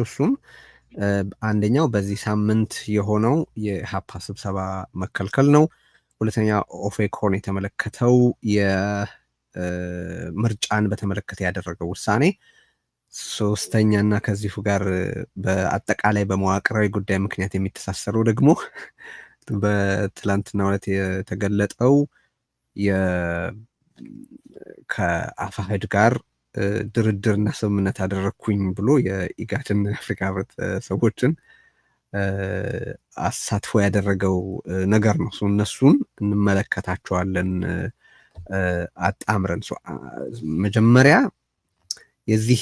እሱም አንደኛው በዚህ ሳምንት የሆነው የኢሃፓ ስብሰባ መከልከል ነው። ሁለተኛ ኦፌኮን የተመለከተው የምርጫን በተመለከተ ያደረገው ውሳኔ፣ ሶስተኛና ከዚሁ ጋር በአጠቃላይ በመዋቅራዊ ጉዳይ ምክንያት የሚተሳሰሩ ደግሞ በትላንትናው ዕለት የተገለጠው ከአፋሕድ ጋር ድርድርና ስምምነት አደረግኩኝ ብሎ የኢጋድን አፍሪካ ህብረት ሰዎችን አሳትፎ ያደረገው ነገር ነው። እነሱን እንመለከታቸዋለን አጣምረን። መጀመሪያ የዚህ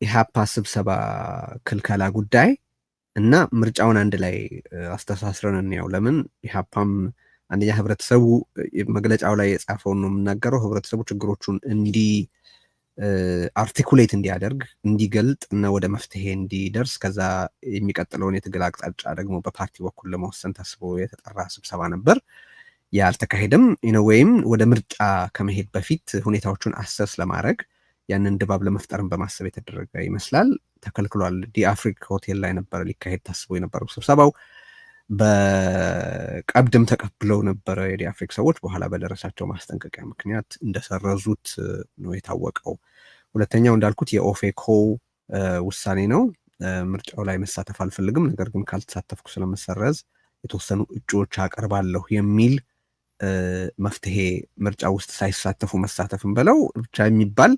የኢሃፓ ስብሰባ ክልከላ ጉዳይ እና ምርጫውን አንድ ላይ አስተሳስረን እንየው። ለምን ኢሃፓም አንደኛ ህብረተሰቡ መግለጫው ላይ የጻፈውን ነው የምናገረው። ህብረተሰቡ ችግሮቹን አርቲኩሌት እንዲያደርግ እንዲገልጥ እና ወደ መፍትሄ እንዲደርስ ከዛ የሚቀጥለውን የትግል አቅጣጫ ደግሞ በፓርቲ በኩል ለመወሰን ታስቦ የተጠራ ስብሰባ ነበር። ያልተካሄደም ወይም ወደ ምርጫ ከመሄድ በፊት ሁኔታዎቹን አሰስ ለማድረግ ያንን ድባብ ለመፍጠርን በማሰብ የተደረገ ይመስላል። ተከልክሏል። ዲአፍሪክ ሆቴል ላይ ነበር ሊካሄድ ታስቦ የነበረው ስብሰባው። በቀብድም ተቀብለው ነበረ የዲአፍሪክ ሰዎች። በኋላ በደረሳቸው ማስጠንቀቂያ ምክንያት እንደሰረዙት ነው የታወቀው። ሁለተኛው እንዳልኩት የኦፌኮ ውሳኔ ነው። ምርጫው ላይ መሳተፍ አልፈልግም፣ ነገር ግን ካልተሳተፍኩ ስለመሰረዝ የተወሰኑ እጩዎች አቀርባለሁ የሚል መፍትሄ ምርጫ ውስጥ ሳይሳተፉ መሳተፍን በለው ብቻ የሚባል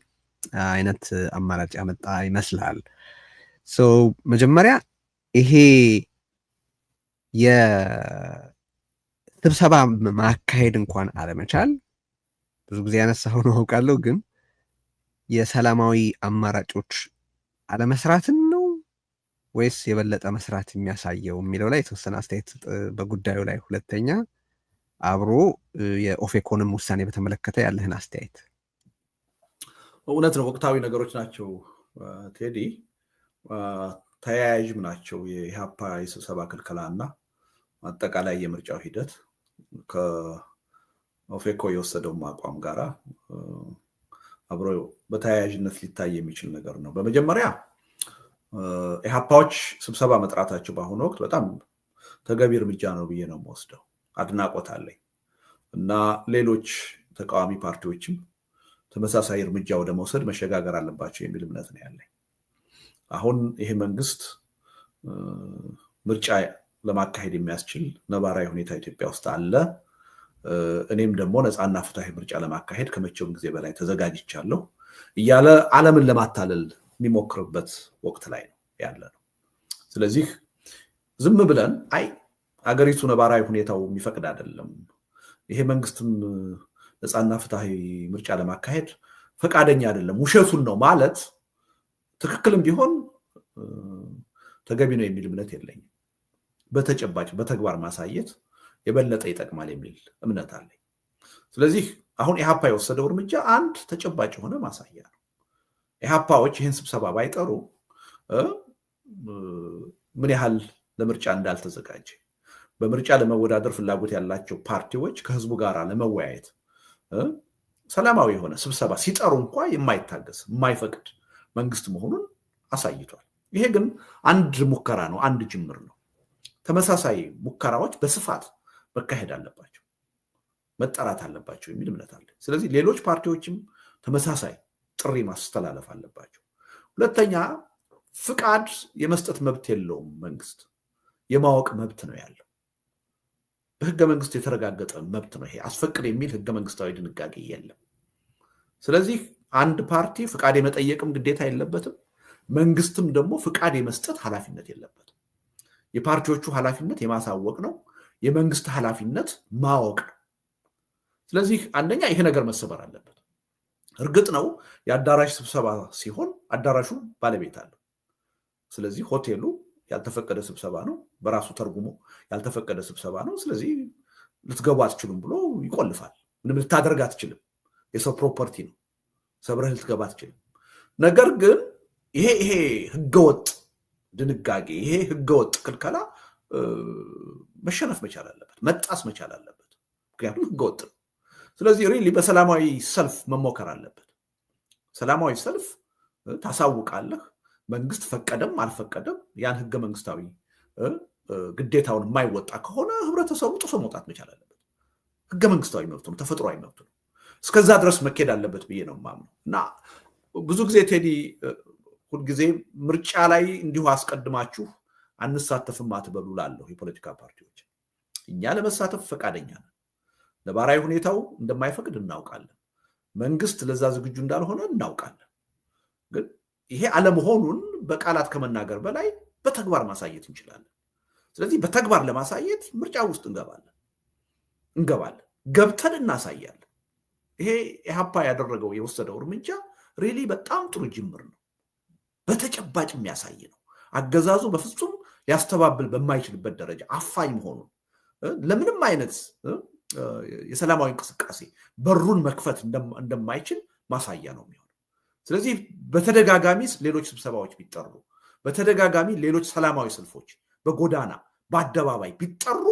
አይነት አማራጭ ያመጣ ይመስላል። መጀመሪያ ይሄ የስብሰባ ማካሄድ እንኳን አለመቻል ብዙ ጊዜ ያነሳው ነው አውቃለሁ፣ ግን የሰላማዊ አማራጮች አለመስራትን ነው ወይስ የበለጠ መስራት የሚያሳየው የሚለው ላይ የተወሰነ አስተያየት በጉዳዩ ላይ። ሁለተኛ አብሮ የኦፌኮንም ውሳኔ በተመለከተ ያለህን አስተያየት። እውነት ነው፣ ወቅታዊ ነገሮች ናቸው ቴዲ፣ ተያያዥም ናቸው። የኢሃፓ የስብሰባ ክልከላ እና አጠቃላይ የምርጫው ሂደት ከኦፌኮ የወሰደውም አቋም ጋራ አብሮ በተያያዥነት ሊታይ የሚችል ነገር ነው። በመጀመሪያ ኢሃፓዎች ስብሰባ መጥራታቸው በአሁኑ ወቅት በጣም ተገቢ እርምጃ ነው ብዬ ነው የምወስደው። አድናቆት አለኝ እና ሌሎች ተቃዋሚ ፓርቲዎችም ተመሳሳይ እርምጃ ወደ መውሰድ መሸጋገር አለባቸው የሚል እምነት ነው ያለኝ። አሁን ይሄ መንግስት ምርጫ ለማካሄድ የሚያስችል ነባራዊ ሁኔታ ኢትዮጵያ ውስጥ አለ። እኔም ደግሞ ነፃና ፍትሃዊ ምርጫ ለማካሄድ ከመቼውም ጊዜ በላይ ተዘጋጅቻለሁ እያለ ዓለምን ለማታለል የሚሞክርበት ወቅት ላይ ነው ያለ ነው። ስለዚህ ዝም ብለን አይ አገሪቱ ነባራዊ ሁኔታው የሚፈቅድ አይደለም፣ ይሄ መንግስትም ነፃና ፍትሃዊ ምርጫ ለማካሄድ ፈቃደኛ አይደለም፣ ውሸቱን ነው ማለት ትክክልም ቢሆን ተገቢ ነው የሚል እምነት የለኝም። በተጨባጭ በተግባር ማሳየት የበለጠ ይጠቅማል የሚል እምነት አለኝ። ስለዚህ አሁን ኢሃፓ የወሰደው እርምጃ አንድ ተጨባጭ የሆነ ማሳያ ነው። ኢሃፓዎች ይህን ስብሰባ ባይጠሩ ምን ያህል ለምርጫ እንዳልተዘጋጀ፣ በምርጫ ለመወዳደር ፍላጎት ያላቸው ፓርቲዎች ከህዝቡ ጋር ለመወያየት ሰላማዊ የሆነ ስብሰባ ሲጠሩ እንኳ የማይታገስ የማይፈቅድ መንግስት መሆኑን አሳይቷል። ይሄ ግን አንድ ሙከራ ነው፣ አንድ ጅምር ነው። ተመሳሳይ ሙከራዎች በስፋት መካሄድ አለባቸው፣ መጠራት አለባቸው የሚል እምነት አለ። ስለዚህ ሌሎች ፓርቲዎችም ተመሳሳይ ጥሪ ማስተላለፍ አለባቸው። ሁለተኛ፣ ፍቃድ የመስጠት መብት የለውም መንግስት፣ የማወቅ መብት ነው ያለው። በህገ መንግስት የተረጋገጠ መብት ነው ይሄ። አስፈቅድ የሚል ህገ መንግስታዊ ድንጋጌ የለም። ስለዚህ አንድ ፓርቲ ፍቃድ የመጠየቅም ግዴታ የለበትም፣ መንግስትም ደግሞ ፍቃድ የመስጠት ኃላፊነት የለበትም። የፓርቲዎቹ ኃላፊነት የማሳወቅ ነው፣ የመንግስት ኃላፊነት ማወቅ ነው። ስለዚህ አንደኛ ይሄ ነገር መሰበር አለበት። እርግጥ ነው የአዳራሽ ስብሰባ ሲሆን አዳራሹ ባለቤት አለው። ስለዚህ ሆቴሉ ያልተፈቀደ ስብሰባ ነው፣ በራሱ ተርጉሞ ያልተፈቀደ ስብሰባ ነው፣ ስለዚህ ልትገቡ አትችሉም ብሎ ይቆልፋል። ምንም ልታደርግ አትችልም፣ የሰው ፕሮፐርቲ ነው፣ ሰብረህ ልትገባ አትችልም። ነገር ግን ይሄ ህገወጥ ድንጋጌ፣ ይሄ ህገወጥ ክልከላ መሸነፍ መቻል አለበት፣ መጣስ መቻል አለበት። ምክንያቱም ህገወጥ ነው። ስለዚህ ሪሊ በሰላማዊ ሰልፍ መሞከር አለበት። ሰላማዊ ሰልፍ ታሳውቃለህ። መንግስት ፈቀደም አልፈቀደም ያን ህገ መንግስታዊ ግዴታውን የማይወጣ ከሆነ ህብረተሰቡ ጥሶ መውጣት መቻል አለበት። ህገ መንግስታዊ መብቱ ነው፣ ተፈጥሯዊ መብቱ ነው። እስከዛ ድረስ መኬድ አለበት ብዬ ነው የማምነው። እና ብዙ ጊዜ ቴዲ ሁልጊዜ ምርጫ ላይ እንዲሁ አስቀድማችሁ አንሳተፍም አትበሉ ላለሁ የፖለቲካ ፓርቲዎች እኛ ለመሳተፍ ፈቃደኛ ነን። ነባራዊ ሁኔታው እንደማይፈቅድ እናውቃለን። መንግስት ለዛ ዝግጁ እንዳልሆነ እናውቃለን። ግን ይሄ አለመሆኑን በቃላት ከመናገር በላይ በተግባር ማሳየት እንችላለን። ስለዚህ በተግባር ለማሳየት ምርጫ ውስጥ እንገባለን፣ ገብተን እናሳያለን። ይሄ ኢህአፓ ያደረገው የወሰደው እርምጃ ሪሊ በጣም ጥሩ ጅምር ነው። በተጨባጭ የሚያሳይ ነው። አገዛዙ በፍጹም ሊያስተባብል በማይችልበት ደረጃ አፋኝ መሆኑን ለምንም አይነት የሰላማዊ እንቅስቃሴ በሩን መክፈት እንደማይችል ማሳያ ነው የሚሆነው። ስለዚህ በተደጋጋሚ ሌሎች ስብሰባዎች ቢጠሩ፣ በተደጋጋሚ ሌሎች ሰላማዊ ሰልፎች በጎዳና በአደባባይ ቢጠሩ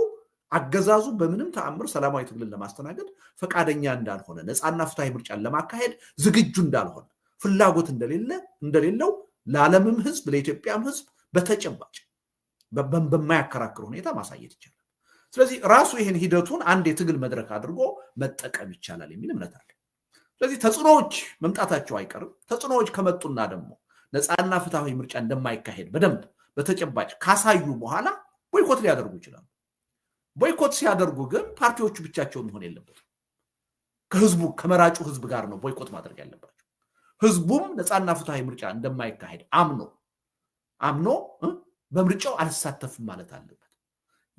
አገዛዙ በምንም ተአምር ሰላማዊ ትግልን ለማስተናገድ ፈቃደኛ እንዳልሆነ፣ ነፃና ፍትሐዊ ምርጫን ለማካሄድ ዝግጁ እንዳልሆነ፣ ፍላጎት እንደሌለው ለዓለምም ህዝብ ለኢትዮጵያም ህዝብ በተጨባጭ በማያከራክር ሁኔታ ማሳየት ይቻላል። ስለዚህ ራሱ ይህን ሂደቱን አንድ የትግል መድረክ አድርጎ መጠቀም ይቻላል የሚል እምነት አለ። ስለዚህ ተጽዕኖዎች መምጣታቸው አይቀርም። ተጽዕኖዎች ከመጡና ደግሞ ነፃና ፍትሐዊ ምርጫ እንደማይካሄድ በደንብ በተጨባጭ ካሳዩ በኋላ ቦይኮት ሊያደርጉ ይችላሉ። ቦይኮት ሲያደርጉ ግን ፓርቲዎቹ ብቻቸውን መሆን የለበትም። ከህዝቡ ከመራጩ ህዝብ ጋር ነው ቦይኮት ማድረግ ያለባቸው። ህዝቡም ነፃና ፍትሐዊ ምርጫ እንደማይካሄድ አምኖ በምርጫው አልሳተፍም ማለት አለበት።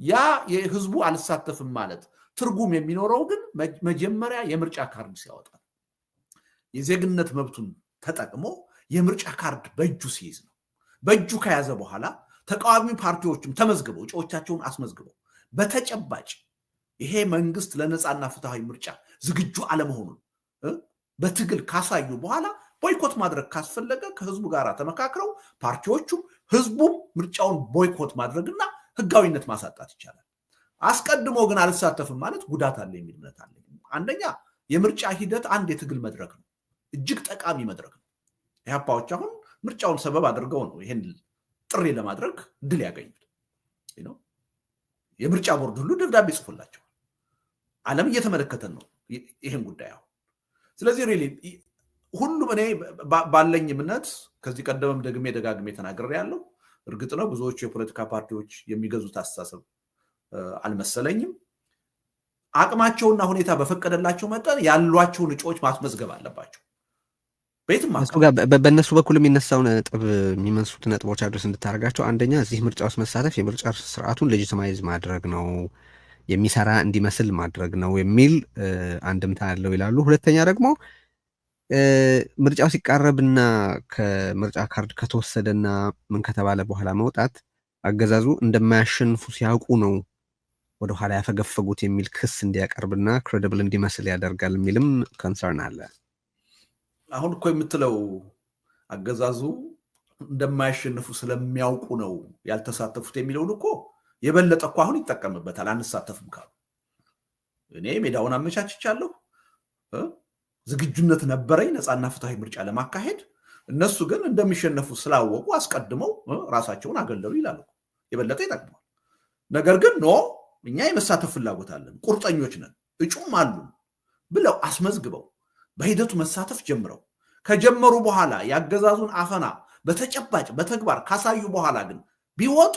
ያ የህዝቡ አልሳተፍም ማለት ትርጉም የሚኖረው ግን መጀመሪያ የምርጫ ካርድ ሲያወጣ የዜግነት መብቱን ተጠቅሞ የምርጫ ካርድ በእጁ ሲይዝ ነው። በእጁ ከያዘ በኋላ ተቃዋሚ ፓርቲዎችም ተመዝግበው እጩዎቻቸውን አስመዝግበው በተጨባጭ ይሄ መንግስት ለነፃና ፍትሐዊ ምርጫ ዝግጁ አለመሆኑን በትግል ካሳዩ በኋላ ቦይኮት ማድረግ ካስፈለገ ከህዝቡ ጋር ተመካክረው ፓርቲዎቹም ህዝቡም ምርጫውን ቦይኮት ማድረግና ህጋዊነት ማሳጣት ይቻላል። አስቀድሞ ግን አልሳተፍም ማለት ጉዳት አለ የሚል እምነት አለ። አንደኛ የምርጫ ሂደት አንድ የትግል መድረክ ነው፣ እጅግ ጠቃሚ መድረክ ነው። ኢህአፓዎች አሁን ምርጫውን ሰበብ አድርገው ነው ይሄን ጥሪ ለማድረግ ድል ያገኙት። የምርጫ ቦርድ ሁሉ ደብዳቤ ጽፎላቸዋል። ዓለም እየተመለከተን ነው ይህን ጉዳይ አሁን። ስለዚህ ሪሊ ሁሉም እኔ ባለኝ እምነት ከዚህ ቀደምም ደጋግሜ ተናግሬያለሁ። እርግጥ ነው ብዙዎቹ የፖለቲካ ፓርቲዎች የሚገዙት አስተሳሰብ አልመሰለኝም። አቅማቸውና ሁኔታ በፈቀደላቸው መጠን ያሏቸውን እጩዎች ማስመዝገብ አለባቸው። በእነሱ በኩል የሚነሳው ነጥብ የሚመንሱት ነጥቦች አድረስ እንድታደርጋቸው፣ አንደኛ እዚህ ምርጫ ውስጥ መሳተፍ የምርጫ ስርዓቱን ሌጂቲማይዝ ማድረግ ነው፣ የሚሰራ እንዲመስል ማድረግ ነው የሚል አንድምታ ያለው ይላሉ። ሁለተኛ ደግሞ ምርጫው ሲቃረብና ከምርጫ ካርድ ከተወሰደና ምን ከተባለ በኋላ መውጣት አገዛዙ እንደማያሸንፉ ሲያውቁ ነው ወደኋላ ያፈገፈጉት የሚል ክስ እንዲያቀርብና ክሬዲብል እንዲመስል ያደርጋል የሚልም ኮንሰርን አለ። አሁን እኮ የምትለው አገዛዙ እንደማያሸንፉ ስለሚያውቁ ነው ያልተሳተፉት የሚለውን እኮ የበለጠ እኮ አሁን ይጠቀምበታል። አንሳተፍም ካሉ እኔ ሜዳውን አመቻችቻለሁ፣ ዝግጁነት ነበረኝ ነፃና ፍትሐዊ ምርጫ ለማካሄድ፣ እነሱ ግን እንደሚሸነፉ ስላወቁ አስቀድመው ራሳቸውን አገለሉ ይላሉ። የበለጠ ይጠቅመዋል። ነገር ግን ኖ እኛ የመሳተፍ ፍላጎት አለን፣ ቁርጠኞች ነን፣ እጩም አሉን ብለው አስመዝግበው በሂደቱ መሳተፍ ጀምረው ከጀመሩ በኋላ ያገዛዙን አፈና በተጨባጭ በተግባር ካሳዩ በኋላ ግን ቢወጡ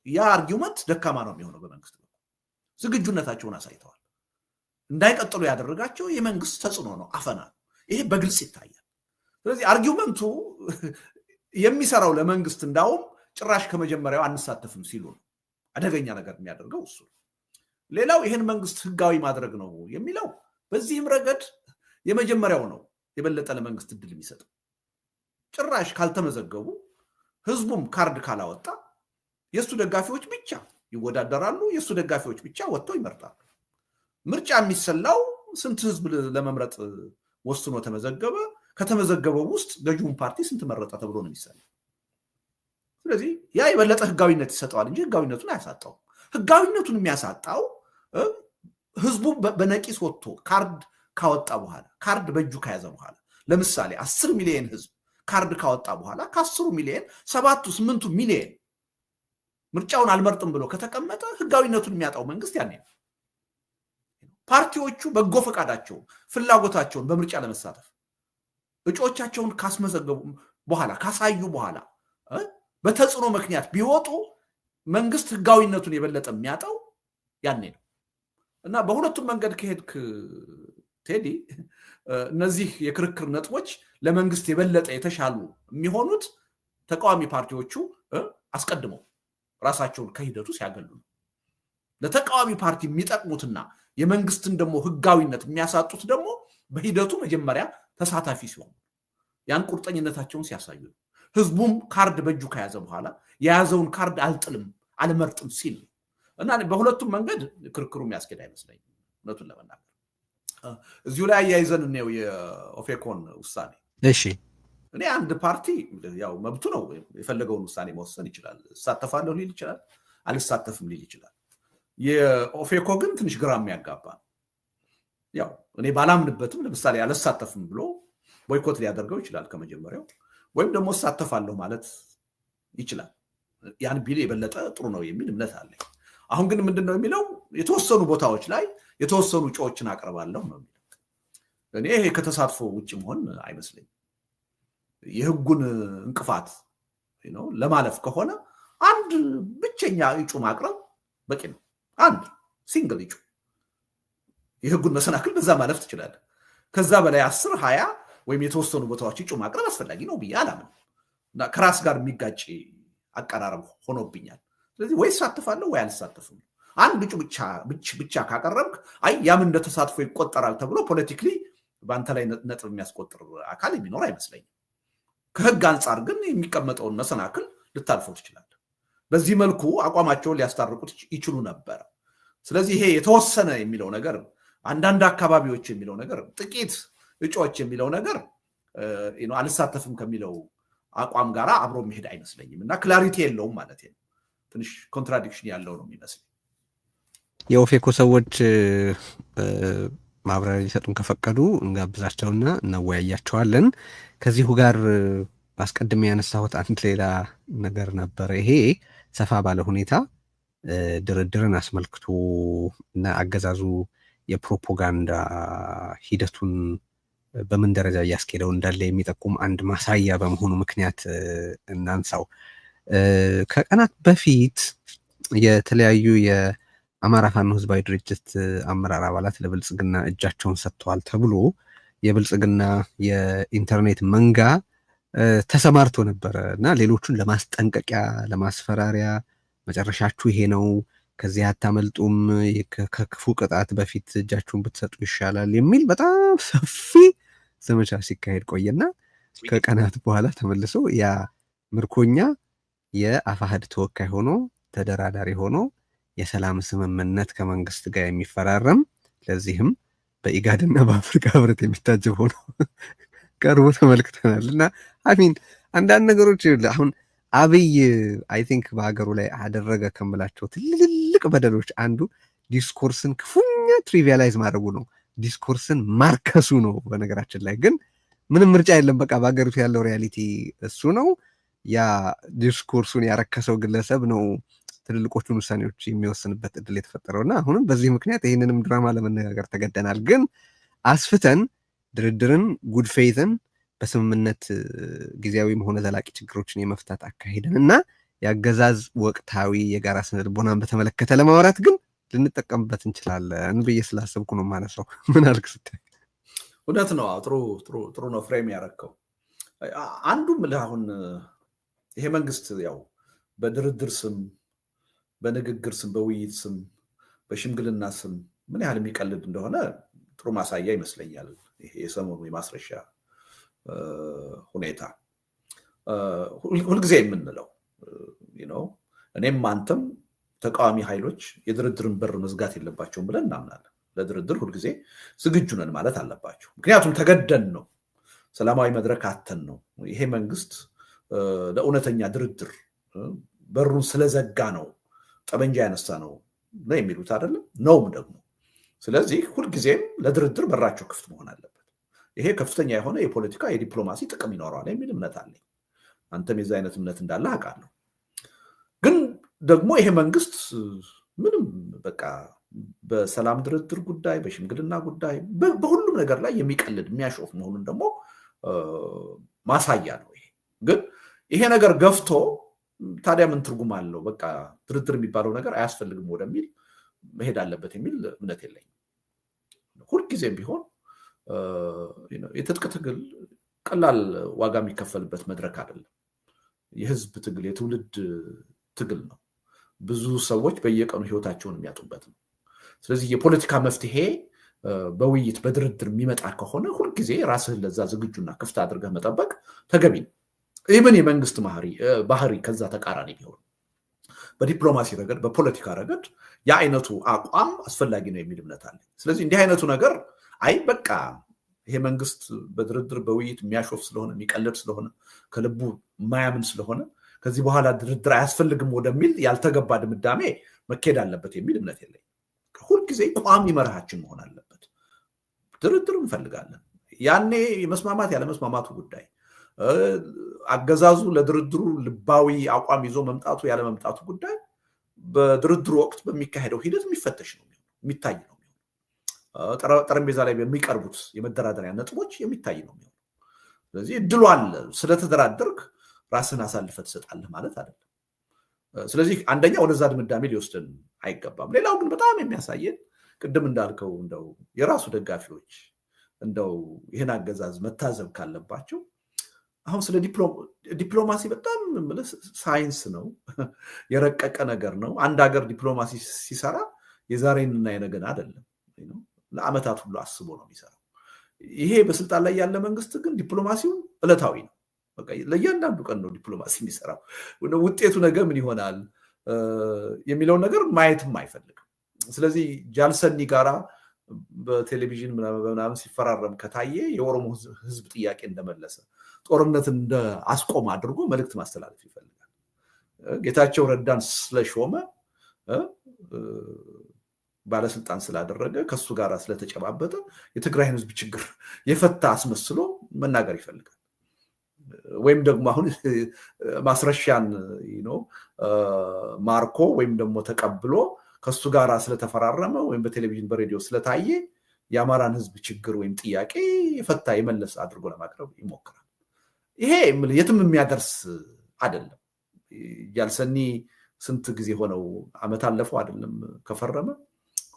ያ አርጊውመንት ደካማ ነው የሚሆነው። በመንግስት ዝግጁነታቸውን አሳይተዋል። እንዳይቀጥሉ ያደረጋቸው የመንግስት ተጽዕኖ ነው፣ አፈና ነው። ይሄ በግልጽ ይታያል። ስለዚህ አርጊውመንቱ የሚሰራው ለመንግስት እንዳውም ጭራሽ ከመጀመሪያው አንሳተፍም ሲሉ ነው። አደገኛ ነገር የሚያደርገው እሱ። ሌላው ይህን መንግስት ህጋዊ ማድረግ ነው የሚለው በዚህም ረገድ የመጀመሪያው ነው የበለጠ ለመንግስት እድል የሚሰጠው። ጭራሽ ካልተመዘገቡ ህዝቡም ካርድ ካላወጣ የእሱ ደጋፊዎች ብቻ ይወዳደራሉ፣ የእሱ ደጋፊዎች ብቻ ወጥተው ይመርጣሉ። ምርጫ የሚሰላው ስንት ህዝብ ለመምረጥ ወስኖ ተመዘገበ፣ ከተመዘገበው ውስጥ ገዢውን ፓርቲ ስንት መረጠ ተብሎ ነው የሚሰላው። ስለዚህ ያ የበለጠ ህጋዊነት ይሰጠዋል እንጂ ህጋዊነቱን አያሳጣውም። ህጋዊነቱን የሚያሳጣው ህዝቡ በነቂስ ወጥቶ ካርድ ካወጣ በኋላ፣ ካርድ በእጁ ከያዘ በኋላ፣ ለምሳሌ 10 ሚሊዮን ህዝብ ካርድ ካወጣ በኋላ ከ10 ሚሊዮን 7-8 ሚሊዮን ምርጫውን አልመርጥም ብሎ ከተቀመጠ ህጋዊነቱን የሚያጣው መንግስት ያኔ ነው። ፓርቲዎቹ በጎ ፈቃዳቸውን ፍላጎታቸውን በምርጫ ለመሳተፍ እጩዎቻቸውን ካስመዘገቡ በኋላ ካሳዩ በኋላ በተጽዕኖ ምክንያት ቢወጡ መንግስት ህጋዊነቱን የበለጠ የሚያጣው ያኔ ነው እና በሁለቱም መንገድ ከሄድክ ቴዲ እነዚህ የክርክር ነጥቦች ለመንግስት የበለጠ የተሻሉ የሚሆኑት ተቃዋሚ ፓርቲዎቹ አስቀድመው ራሳቸውን ከሂደቱ ሲያገሉ ነው። ለተቃዋሚ ፓርቲ የሚጠቅሙትና የመንግስትን ደግሞ ህጋዊነት የሚያሳጡት ደግሞ በሂደቱ መጀመሪያ ተሳታፊ ሲሆኑ ያን ቁርጠኝነታቸውን ሲያሳዩ ነው። ህዝቡም ካርድ በእጁ ከያዘ በኋላ የያዘውን ካርድ አልጥልም አልመርጥም ሲል እና በሁለቱም መንገድ ክርክሩ የሚያስኬድ አይመስለኝም እውነቱን ለመናገር። እዚሁ ላይ አያይዘን ነው የኦፌኮን ውሳኔ። እሺ እኔ አንድ ፓርቲ ያው መብቱ ነው የፈለገውን ውሳኔ መወሰን ይችላል። እሳተፋለሁ ሊል ይችላል፣ አልሳተፍም ሊል ይችላል። የኦፌኮ ግን ትንሽ ግራ የሚያጋባ ነው። ያው እኔ ባላምንበትም ለምሳሌ አልሳተፍም ብሎ ቦይኮት ሊያደርገው ይችላል ከመጀመሪያው፣ ወይም ደግሞ እሳተፋለሁ ማለት ይችላል። ያን ቢል የበለጠ ጥሩ ነው የሚል እምነት አለኝ። አሁን ግን ምንድነው የሚለው የተወሰኑ ቦታዎች ላይ የተወሰኑ እጩዎችን አቀርባለሁ ነው የሚለው። እኔ ይሄ ከተሳትፎ ውጭ መሆን አይመስለኝም። የህጉን እንቅፋት ለማለፍ ከሆነ አንድ ብቸኛ እጩ ማቅረብ በቂ ነው። አንድ ሲንግል እጩ የህጉን መሰናክል በዛ ማለፍ ትችላለህ። ከዛ በላይ 10 20 ወይም የተወሰኑ ቦታዎች እጩ ማቅረብ አስፈላጊ ነው ብዬ አላምንም እና ከራስ ጋር የሚጋጭ አቀራረብ ሆኖብኛል። ስለዚህ ወይ እሳተፋለሁ ወይ አልሳተፍም። አንድ እጩ ብቻ ካቀረብክ አይ ያም እንደተሳትፎ ይቆጠራል ተብሎ ፖለቲካሊ በአንተ ላይ ነጥብ የሚያስቆጥር አካል የሚኖር አይመስለኝም። ከህግ አንጻር ግን የሚቀመጠውን መሰናክል ልታልፈው ትችላለህ። በዚህ መልኩ አቋማቸውን ሊያስታርቁት ይችሉ ነበር። ስለዚህ ይሄ የተወሰነ የሚለው ነገር አንዳንድ አካባቢዎች የሚለው ነገር ጥቂት እጩዎች የሚለው ነገር አልሳተፍም ከሚለው አቋም ጋር አብሮ መሄድ አይመስለኝም እና ክላሪቲ የለውም ማለት ነው። ትንሽ ኮንትራዲክሽን ያለው ነው የሚመስለኝ። የኦፌኮ ሰዎች ማብራሪያ ሊሰጡን ከፈቀዱ እንጋብዛቸውና እናወያያቸዋለን። ከዚሁ ጋር አስቀድሜ ያነሳሁት አንድ ሌላ ነገር ነበረ። ይሄ ሰፋ ባለ ሁኔታ ድርድርን አስመልክቶ እና አገዛዙ የፕሮፓጋንዳ ሂደቱን በምን ደረጃ እያስኬደው እንዳለ የሚጠቁም አንድ ማሳያ በመሆኑ ምክንያት እናንሳው። ከቀናት በፊት የተለያዩ የአማራ ፋኖ ህዝባዊ ድርጅት አመራር አባላት ለብልጽግና እጃቸውን ሰጥተዋል ተብሎ የብልጽግና የኢንተርኔት መንጋ ተሰማርቶ ነበረ እና ሌሎቹን ለማስጠንቀቂያ ለማስፈራሪያ መጨረሻችሁ ይሄ ነው፣ ከዚህ አታመልጡም፣ ከክፉ ቅጣት በፊት እጃችሁን ብትሰጡ ይሻላል የሚል በጣም ሰፊ ዘመቻ ሲካሄድ ቆየና ከቀናት በኋላ ተመልሶ ያ ምርኮኛ የአፋሕድ ተወካይ ሆኖ ተደራዳሪ ሆኖ የሰላም ስምምነት ከመንግስት ጋር የሚፈራረም ለዚህም በኢጋድና በአፍሪካ ህብረት የሚታጀብ ሆኖ ቀርቦ ተመልክተናል። እና አሚን አንዳንድ ነገሮች አሁን አብይ አይ ቲንክ በሀገሩ ላይ አደረገ ከምላቸው ትልልቅ በደሎች አንዱ ዲስኮርስን ክፉኛ ትሪቪያላይዝ ማድረጉ ነው። ዲስኮርስን ማርከሱ ነው። በነገራችን ላይ ግን ምንም ምርጫ የለም። በቃ በሀገሪቱ ያለው ሪያሊቲ እሱ ነው። ያ ዲስኮርሱን ያረከሰው ግለሰብ ነው ትልልቆቹን ውሳኔዎች የሚወስንበት እድል የተፈጠረውና አሁንም በዚህ ምክንያት ይህንንም ድራማ ለመነጋገር ተገደናል። ግን አስፍተን ድርድርን ጉድ ፌይትን በስምምነት ጊዜያዊም ሆነ ዘላቂ ችግሮችን የመፍታት አካሄድን እና የአገዛዝ ወቅታዊ የጋራ ስነ ልቦናን በተመለከተ ለማውራት ግን ልንጠቀምበት እንችላለን ብዬ ስላሰብኩ ነው ማነሳው። ምን አልክ ስታይ? እውነት ነው። ጥሩ ነው ፍሬም ያረከው። አንዱም አሁን ይሄ መንግስት ያው በድርድር ስም፣ በንግግር ስም፣ በውይይት ስም፣ በሽምግልና ስም ምን ያህል የሚቀልድ እንደሆነ ጥሩ ማሳያ ይመስለኛል። ይሄ የሰሞኑ የማስረሻ ሁኔታ ሁልጊዜ የምንለው እኔም አንተም ተቃዋሚ ኃይሎች የድርድርን በር መዝጋት የለባቸውም ብለን እናምናለን። ለድርድር ሁልጊዜ ዝግጁ ነን ማለት አለባቸው። ምክንያቱም ተገደን ነው፣ ሰላማዊ መድረክ አተን ነው። ይሄ መንግስት ለእውነተኛ ድርድር በሩን ስለዘጋ ነው ጠመንጃ ያነሳ ነው የሚሉት አይደለም ነውም ደግሞ። ስለዚህ ሁልጊዜም ለድርድር በራቸው ክፍት መሆን አለበት። ይሄ ከፍተኛ የሆነ የፖለቲካ የዲፕሎማሲ ጥቅም ይኖረዋል የሚል እምነት አለኝ። አንተም የዛ አይነት እምነት እንዳለ አውቃለሁ። ግን ደግሞ ይሄ መንግስት ምንም በቃ በሰላም ድርድር ጉዳይ፣ በሽምግልና ጉዳይ፣ በሁሉም ነገር ላይ የሚቀልድ የሚያሾፍ መሆኑን ደግሞ ማሳያ ነው። ይሄ ግን ይሄ ነገር ገፍቶ ታዲያ ምን ትርጉም አለው? በቃ ድርድር የሚባለው ነገር አያስፈልግም ወደሚል መሄድ አለበት የሚል እምነት የለኝም። ሁልጊዜም ቢሆን የትጥቅ ትግል ቀላል ዋጋ የሚከፈልበት መድረክ አይደለም። የህዝብ ትግል፣ የትውልድ ትግል ነው። ብዙ ሰዎች በየቀኑ ህይወታቸውን የሚያጡበት ነው። ስለዚህ የፖለቲካ መፍትሄ በውይይት በድርድር የሚመጣ ከሆነ ሁልጊዜ ራስህን ለዛ ዝግጁና ክፍት አድርገህ መጠበቅ ተገቢ ነው። ኢቨን የመንግስት ባህሪ ከዛ ተቃራኒ ቢሆን በዲፕሎማሲ ረገድ፣ በፖለቲካ ረገድ የአይነቱ አቋም አስፈላጊ ነው የሚል እምነት አለ። ስለዚህ እንዲህ አይነቱ ነገር አይ በቃ ይሄ መንግስት በድርድር በውይይት የሚያሾፍ ስለሆነ የሚቀልድ ስለሆነ ከልቡ የማያምን ስለሆነ ከዚህ በኋላ ድርድር አያስፈልግም ወደሚል ያልተገባ ድምዳሜ መካሄድ አለበት የሚል እምነት የለኝም። ሁልጊዜ ቋሚ መርሃችን መሆን አለበት። ድርድር እንፈልጋለን። ያኔ የመስማማት ያለመስማማቱ ጉዳይ፣ አገዛዙ ለድርድሩ ልባዊ አቋም ይዞ መምጣቱ ያለመምጣቱ ጉዳይ በድርድሩ ወቅት በሚካሄደው ሂደት የሚፈተሽ ነው፣ የሚታይ ነው። ጠረጴዛ ላይ በሚቀርቡት የመደራደሪያ ነጥቦች የሚታይ ነው። ስለዚህ እድሉ አለ። ስለተደራደርክ ራስን አሳልፈህ ትሰጣለህ ማለት አይደለም። ስለዚህ አንደኛ ወደዛ ድምዳሜ ሊወስድን አይገባም። ሌላው ግን በጣም የሚያሳየን ቅድም እንዳልከው እንደው የራሱ ደጋፊዎች እንደው ይህን አገዛዝ መታዘብ ካለባቸው አሁን ስለ ዲፕሎማሲ በጣም ሳይንስ ነው፣ የረቀቀ ነገር ነው። አንድ ሀገር ዲፕሎማሲ ሲሰራ የዛሬንና የነገን አይደለም፣ ለአመታት ሁሉ አስቦ ነው የሚሰራው። ይሄ በስልጣን ላይ ያለ መንግስት ግን ዲፕሎማሲውን ዕለታዊ ነው። በቃ ለእያንዳንዱ ቀን ነው ዲፕሎማሲ የሚሰራው። ውጤቱ ነገ ምን ይሆናል የሚለውን ነገር ማየትም አይፈልግም። ስለዚህ ጃልሰኒ ጋራ በቴሌቪዥን ምናምን ሲፈራረም ከታየ የኦሮሞ ህዝብ ጥያቄ እንደመለሰ፣ ጦርነትን እንደ አስቆም አድርጎ መልእክት ማስተላለፍ ይፈልጋል። ጌታቸው ረዳን ስለሾመ ባለስልጣን ስላደረገ ከሱ ጋር ስለተጨባበጠ የትግራይን ህዝብ ችግር የፈታ አስመስሎ መናገር ይፈልጋል። ወይም ደግሞ አሁን ማስረሻን ማርኮ ወይም ደግሞ ተቀብሎ ከሱ ጋር ስለተፈራረመ ወይም በቴሌቪዥን በሬዲዮ ስለታየ የአማራን ህዝብ ችግር ወይም ጥያቄ የፈታ የመለስ አድርጎ ለማቅረብ ይሞክራል። ይሄ የትም የሚያደርስ አይደለም። ጃልሰኒ ስንት ጊዜ ሆነው አመት አለፈው አይደለም ከፈረመ።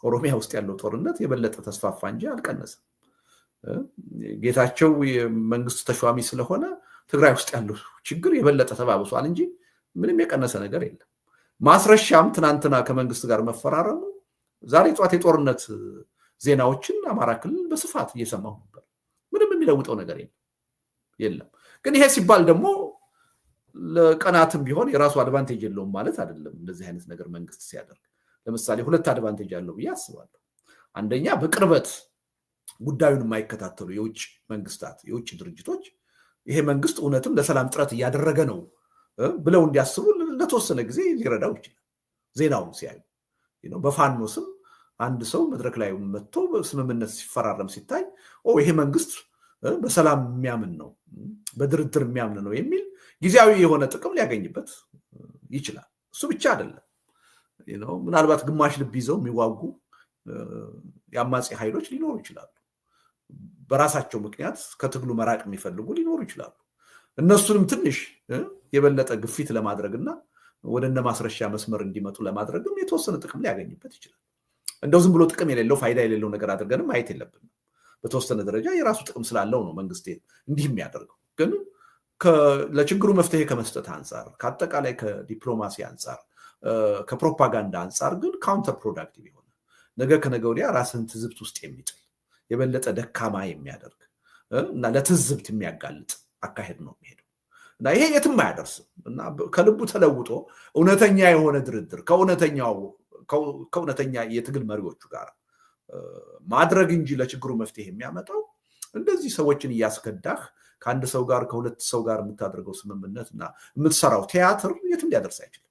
ኦሮሚያ ውስጥ ያለው ጦርነት የበለጠ ተስፋፋ እንጂ አልቀነሰም። ጌታቸው የመንግስት ተሿሚ ስለሆነ ትግራይ ውስጥ ያለው ችግር የበለጠ ተባብሷል እንጂ ምንም የቀነሰ ነገር የለም። ማስረሻም ትናንትና ከመንግስት ጋር መፈራረሙ ዛሬ ጧት የጦርነት ዜናዎችን አማራ ክልል በስፋት እየሰማሁ ነበር። ምንም የሚለውጠው ነገር የለም። ግን ይሄ ሲባል ደግሞ ለቀናትም ቢሆን የራሱ አድቫንቴጅ የለውም ማለት አይደለም። እንደዚህ አይነት ነገር መንግስት ሲያደርግ ለምሳሌ ሁለት አድቫንቴጅ አለው ብዬ አስባለሁ። አንደኛ በቅርበት ጉዳዩን የማይከታተሉ የውጭ መንግስታት፣ የውጭ ድርጅቶች ይሄ መንግስት እውነትም ለሰላም ጥረት እያደረገ ነው ብለው እንዲያስቡ ለተወሰነ ጊዜ ሊረዳው ይችላል። ዜናውን ሲያዩ በፋኖ ስም አንድ ሰው መድረክ ላይ መጥቶ ስምምነት ሲፈራረም ሲታይ ይሄ መንግስት በሰላም የሚያምን ነው፣ በድርድር የሚያምን ነው የሚል ጊዜያዊ የሆነ ጥቅም ሊያገኝበት ይችላል። እሱ ብቻ አይደለም። ምናልባት ግማሽ ልብ ይዘው የሚዋጉ የአማጺ ኃይሎች ሊኖሩ ይችላሉ። በራሳቸው ምክንያት ከትግሉ መራቅ የሚፈልጉ ሊኖሩ ይችላሉ። እነሱንም ትንሽ የበለጠ ግፊት ለማድረግና ወደ እነ ማስረሻ መስመር እንዲመጡ ለማድረግም የተወሰነ ጥቅም ሊያገኝበት ይችላል። እንደው ዝም ብሎ ጥቅም የሌለው ፋይዳ የሌለው ነገር አድርገንም ማየት የለብንም። በተወሰነ ደረጃ የራሱ ጥቅም ስላለው ነው መንግስት እንዲህ የሚያደርገው። ግን ለችግሩ መፍትሄ ከመስጠት አንጻር፣ ከአጠቃላይ ከዲፕሎማሲ አንጻር፣ ከፕሮፓጋንዳ አንጻር ግን ካውንተር ፕሮዳክቲቭ የሆነ ነገ ከነገ ወዲያ ራስን ትዝብት ውስጥ የሚጥል የበለጠ ደካማ የሚያደርግ እና ለትዝብት የሚያጋልጥ አካሄድ ነው የሚሄደው እና ይሄ የትም አያደርስም እና ከልቡ ተለውጦ እውነተኛ የሆነ ድርድር ከእውነተኛ የትግል መሪዎቹ ጋር ማድረግ እንጂ ለችግሩ መፍትሄ የሚያመጣው እንደዚህ ሰዎችን እያስከዳህ ከአንድ ሰው ጋር ከሁለት ሰው ጋር የምታደርገው ስምምነት እና የምትሰራው ቲያትር የትም ሊያደርስ አይችልም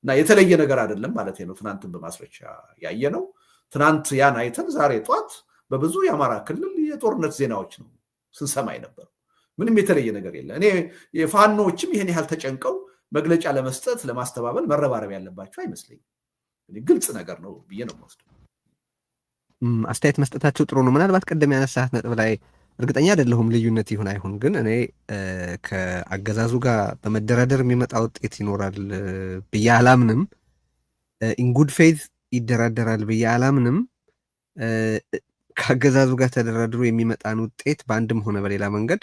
እና የተለየ ነገር አይደለም ማለት ነው። ትናንትን በማስረሻ ያየ ነው። ትናንት ያን አይተን ዛሬ ጧት በብዙ የአማራ ክልል የጦርነት ዜናዎች ነው ስንሰማ የነበረው። ምንም የተለየ ነገር የለ። እኔ የፋኖዎችም ይሄን ያህል ተጨንቀው መግለጫ ለመስጠት ለማስተባበል መረባረብ ያለባቸው አይመስለኝም። ግልጽ ነገር ነው ብዬ ነው የምወስደው። አስተያየት መስጠታቸው ጥሩ ነው። ምናልባት ቅድም ያነሳት ነጥብ ላይ እርግጠኛ አይደለሁም ልዩነት ይሁን አይሁን፣ ግን እኔ ከአገዛዙ ጋር በመደራደር የሚመጣ ውጤት ይኖራል ብዬ አላምንም። ኢንጉድ ፌዝ ይደራደራል ብዬ አላምንም። ከአገዛዙ ጋር ተደራድሮ የሚመጣን ውጤት በአንድም ሆነ በሌላ መንገድ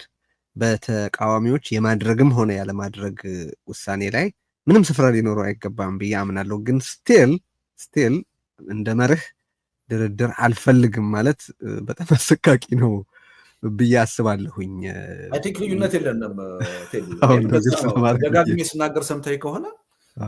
በተቃዋሚዎች የማድረግም ሆነ ያለማድረግ ውሳኔ ላይ ምንም ስፍራ ሊኖረው አይገባም ብዬ አምናለሁ። ግን ስቲል እንደ መርህ ድርድር አልፈልግም ማለት በጣም አሰቃቂ ነው ብዬ አስባለሁኝ። አይ ቲንክ ልዩነት የለንም። ደጋግሜ ስናገር ሰምተህ ከሆነ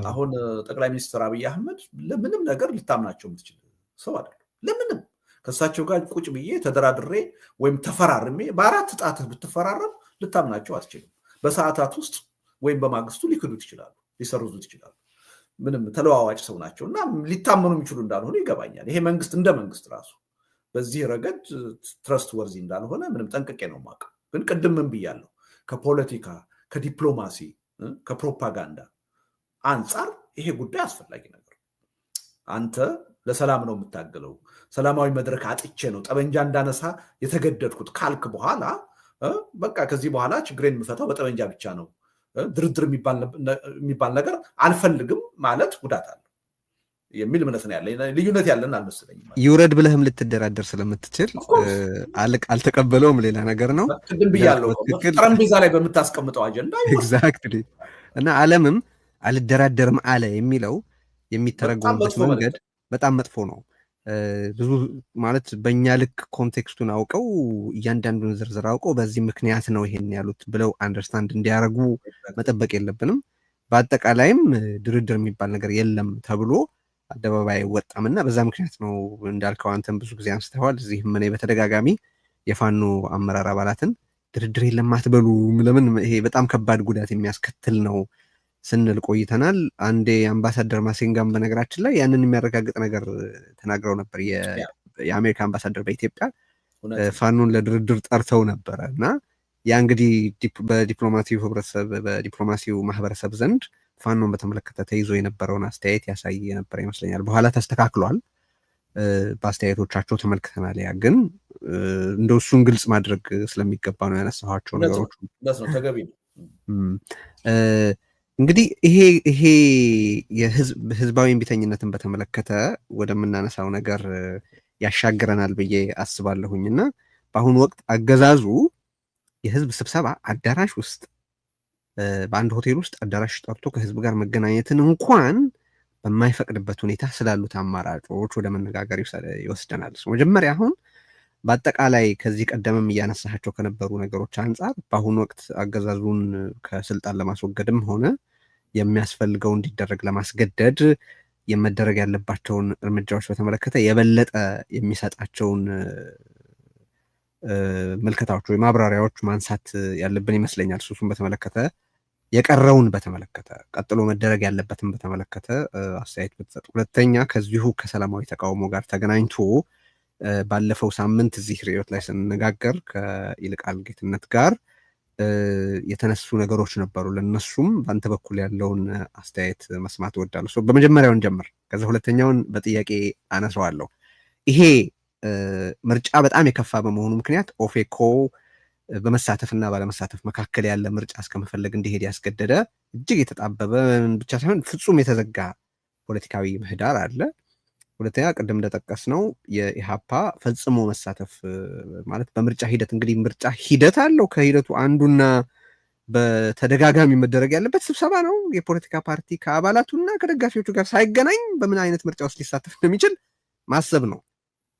አሁን ጠቅላይ ሚኒስትር አብይ አህመድ ለምንም ነገር ልታምናቸው የምትችል ሰው አይደለም። ለምንም ከእሳቸው ጋር ቁጭ ብዬ ተደራድሬ ወይም ተፈራርሜ በአራት ጣትህ ብትፈራረም ልታምናቸው አትችልም። በሰዓታት ውስጥ ወይም በማግስቱ ሊክዱት ይችላሉ፣ ሊሰርዙት ይችላሉ። ምንም ተለዋዋጭ ሰው ናቸው እና ሊታመኑ የሚችሉ እንዳልሆነ ይገባኛል። ይሄ መንግስት እንደ መንግስት ራሱ በዚህ ረገድ ትረስት ወርዚ እንዳልሆነ ምንም ጠንቅቄ ነው የማውቀው። ግን ቅድም ምን ብያለሁ? ከፖለቲካ ከዲፕሎማሲ ከፕሮፓጋንዳ አንጻር ይሄ ጉዳይ አስፈላጊ ነገር። አንተ ለሰላም ነው የምታገለው፣ ሰላማዊ መድረክ አጥቼ ነው ጠበንጃ እንዳነሳ የተገደድኩት ካልክ በኋላ በቃ ከዚህ በኋላ ችግሬን የምፈታው በጠበንጃ ብቻ ነው፣ ድርድር የሚባል ነገር አልፈልግም ማለት ጉዳት አለ የሚል እምነት ነው ያለ። ልዩነት ያለን አልመሰለኝም። ይውረድ ብለህም ልትደራደር ስለምትችል አልተቀበለውም ሌላ ነገር ነው። ቅድም ብያለሁ፣ ጠረጴዛ ላይ በምታስቀምጠው አጀንዳ ኤግዛክትሊ። እና ዓለምም አልደራደርም አለ የሚለው የሚተረጎምበት መንገድ በጣም መጥፎ ነው። ብዙ ማለት በእኛ ልክ ኮንቴክስቱን አውቀው እያንዳንዱን ዝርዝር አውቀው በዚህ ምክንያት ነው ይሄን ያሉት ብለው አንደርስታንድ እንዲያደርጉ መጠበቅ የለብንም። በአጠቃላይም ድርድር የሚባል ነገር የለም ተብሎ አደባባይ አይወጣም እና በዛ ምክንያት ነው እንዳልከው አንተም ብዙ ጊዜ አንስተዋል። እዚህም እኔ በተደጋጋሚ የፋኖ አመራር አባላትን ድርድር የለም አትበሉ፣ ለምን ይሄ በጣም ከባድ ጉዳት የሚያስከትል ነው ስንል ቆይተናል። አንዴ አምባሳደር ማሴንጋም በነገራችን ላይ ያንን የሚያረጋግጥ ነገር ተናግረው ነበር። የአሜሪካ አምባሳደር በኢትዮጵያ ፋኖን ለድርድር ጠርተው ነበረ እና ያ እንግዲህ በዲፕሎማሲው ህብረተሰብ በዲፕሎማሲው ማህበረሰብ ዘንድ ፋኖን በተመለከተ ተይዞ የነበረውን አስተያየት ያሳይ የነበረ ይመስለኛል። በኋላ ተስተካክሏል፣ በአስተያየቶቻቸው ተመልክተናል። ያ ግን እንደ እሱን ግልጽ ማድረግ ስለሚገባ ነው ያነሳኋቸው ነገሮች ተገቢ ነው። እንግዲህ ይሄ ህዝባዊ እምቢተኝነትን በተመለከተ ወደምናነሳው ነገር ያሻግረናል ብዬ አስባለሁኝ እና በአሁኑ ወቅት አገዛዙ የህዝብ ስብሰባ አዳራሽ ውስጥ በአንድ ሆቴል ውስጥ አዳራሽ ጠርቶ ከህዝብ ጋር መገናኘትን እንኳን በማይፈቅድበት ሁኔታ ስላሉት አማራጮች ወደ መነጋገር ይወስደናል። መጀመሪያ አሁን በአጠቃላይ ከዚህ ቀደምም እያነሳቸው ከነበሩ ነገሮች አንጻር በአሁኑ ወቅት አገዛዙን ከስልጣን ለማስወገድም ሆነ የሚያስፈልገው እንዲደረግ ለማስገደድ የመደረግ ያለባቸውን እርምጃዎች በተመለከተ የበለጠ የሚሰጣቸውን ምልከታዎች ወይ ማብራሪያዎች ማንሳት ያለብን ይመስለኛል። እሱን በተመለከተ የቀረውን በተመለከተ ቀጥሎ መደረግ ያለበትን በተመለከተ አስተያየት ብትሰጥ። ሁለተኛ ከዚሁ ከሰላማዊ ተቃውሞ ጋር ተገናኝቶ ባለፈው ሳምንት እዚህ ርዕዮት ላይ ስንነጋገር ከይልቃል ጌትነት ጋር የተነሱ ነገሮች ነበሩ። ለነሱም በአንተ በኩል ያለውን አስተያየት መስማት እወዳለሁ። በመጀመሪያውን ጀምር፣ ከዛ ሁለተኛውን በጥያቄ አነሳዋለሁ። ይሄ ምርጫ በጣም የከፋ በመሆኑ ምክንያት ኦፌኮ በመሳተፍና ባለመሳተፍ መካከል ያለ ምርጫ እስከመፈለግ እንዲሄድ ያስገደደ እጅግ የተጣበበ ብቻ ሳይሆን ፍጹም የተዘጋ ፖለቲካዊ ምህዳር አለ። ሁለተኛ ቅድም እንደጠቀስ ነው የኢሃፓ ፈጽሞ መሳተፍ ማለት በምርጫ ሂደት እንግዲህ ምርጫ ሂደት አለው። ከሂደቱ አንዱና በተደጋጋሚ መደረግ ያለበት ስብሰባ ነው። የፖለቲካ ፓርቲ ከአባላቱና ከደጋፊዎቹ ጋር ሳይገናኝ በምን አይነት ምርጫ ውስጥ ሊሳተፍ እንደሚችል ማሰብ ነው።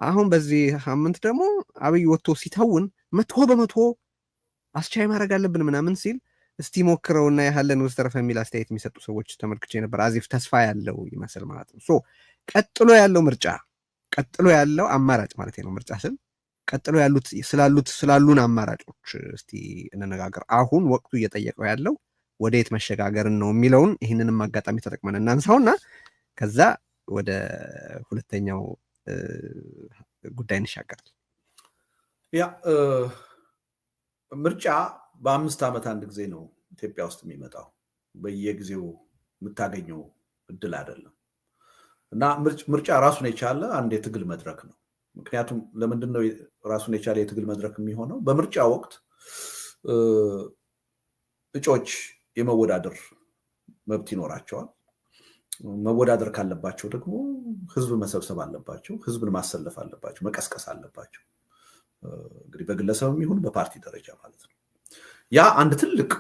አሁን በዚህ ሳምንት ደግሞ አብይ ወጥቶ ሲተውን 100% አስቻይ ማድረግ አለብን ምናምን ሲል እስቲ ሞክረውና ያህለን ወስተረፈ የሚል አስተያየት የሚሰጡ ሰዎች ተመልክቼ ነበር። አዚፍ ተስፋ ያለው ይመስል ማለት ነው። ቀጥሎ ያለው ምርጫ ቀጥሎ ያለው አማራጭ ማለት ነው። ምርጫ ስል ቀጥሎ ስላሉን አማራጮች እስቲ እንነጋገር። አሁን ወቅቱ እየጠየቀው ያለው ወደየት መሸጋገርን ነው የሚለውን ይህንንም አጋጣሚ ተጠቅመን እናንሳውና ከዛ ወደ ሁለተኛው ጉዳይ እንሻገራል። ያ ምርጫ በ5 ዓመት አንድ ጊዜ ነው ኢትዮጵያ ውስጥ የሚመጣው። በየጊዜው የምታገኘው እድል አይደለም እና ምርጫ ራሱን የቻለ አንድ የትግል መድረክ ነው። ምክንያቱም ለምንድን ነው ራሱን የቻለ የትግል መድረክ የሚሆነው? በምርጫ ወቅት እጩዎች የመወዳደር መብት ይኖራቸዋል። መወዳደር ካለባቸው ደግሞ ህዝብ መሰብሰብ አለባቸው፣ ህዝብን ማሰለፍ አለባቸው፣ መቀስቀስ አለባቸው። እንግዲህ በግለሰብም ይሁን በፓርቲ ደረጃ ማለት ነው። ያ አንድ ትልቅ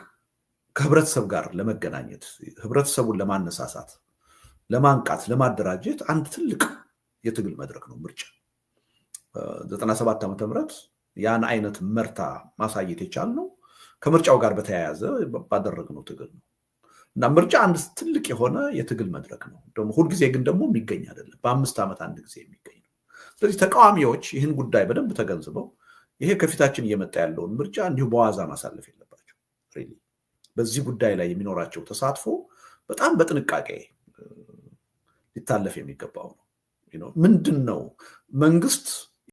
ከህብረተሰብ ጋር ለመገናኘት ህብረተሰቡን ለማነሳሳት፣ ለማንቃት፣ ለማደራጀት አንድ ትልቅ የትግል መድረክ ነው ምርጫ። 97 ዓመተ ምህረት ያን አይነት መርታ ማሳየት የቻልነው ከምርጫው ጋር በተያያዘ ባደረግነው ትግል ነው እና ምርጫ አንድ ትልቅ የሆነ የትግል መድረክ ነው። ደግሞ ሁልጊዜ ግን ደግሞ የሚገኝ አይደለም፣ በ5 ዓመት አንድ ጊዜ የሚገኝ ነው። ስለዚህ ተቃዋሚዎች ይህን ጉዳይ በደንብ ተገንዝበው ይሄ ከፊታችን እየመጣ ያለውን ምርጫ እንዲሁ በዋዛ ማሳለፍ የለባቸው። በዚህ ጉዳይ ላይ የሚኖራቸው ተሳትፎ በጣም በጥንቃቄ ሊታለፍ የሚገባው ነው። ምንድን ነው መንግስት